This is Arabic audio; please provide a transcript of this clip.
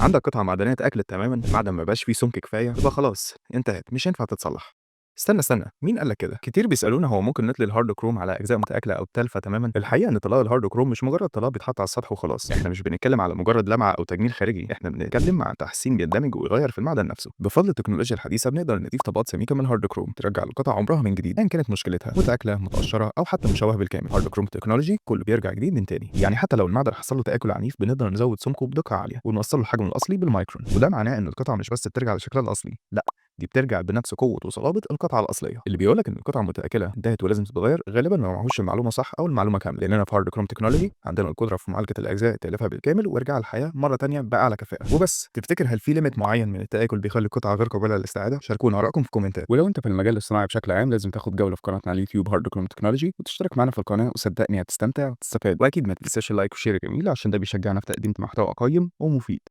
عندك قطعة معدنية اتأكلت تمامًا، المعدن ما بقاش فيه سمك كفاية، يبقى خلاص انتهت، مش هينفع تتصلح. استنى، مين قال لك كده؟ كتير بيسألونا هو ممكن نطلي الهارد كروم على أجزاء متآكلة أو تالفة تمامًا؟ الحقيقة إن طلاء الهارد كروم مش مجرد طلاء بيتحط على السطح وخلاص، إحنا مش بنتكلم على مجرد لمعة أو تجميل خارجي، إحنا بنتكلم عن تحسين بيندمج ويغير في المعدن نفسه. بفضل التكنولوجيا الحديثة بنقدر نضيف طبقات سميكة من الهارد كروم ترجع القطع عمرها من جديد، أيًا كانت مشكلتها، متآكلة، متقشرة أو حتى مشوهة بالكامل. هارد كروم تكنولوجي كله بيرجع جديد من تاني، يعني حتى لو المعدن حصل له تآكل عنيف بنقدر نزود سمكه بدقة عالية ونوصله للحجم الأصلي بالمايكرون، وده معناه إن القطعة مش بس بترجع لشكلها الأصلي، لأ دي بترجع بنفس قوة وصلابة القطعة الأصلية. اللي بيقول لك إن القطعة متآكلة انتهت ولازم تتغير غالبا ما معهوش المعلومة صح أو المعلومة كاملة، لأننا في هارد كروم تكنولوجي عندنا القدرة في معالجة الأجزاء تأليفها بالكامل وإرجاع الحياة مرة تانية بأعلى كفاءة. وبس تفتكر هل في ليميت معين من التآكل بيخلي القطعة غير قابلة للاستعادة؟ شاركونا آرائكم في الكومنتات. ولو أنت في المجال الصناعي بشكل عام لازم تاخد جولة في قناتنا على اليوتيوب هارد كروم تكنولوجي وتشترك معانا في القناة، وصدقني هتستمتع وتستفاد. وأكيد ما تنساش اللايك والشير الجميل عشان ده بيشجعنا في تقديم محتوى قيم ومفيد.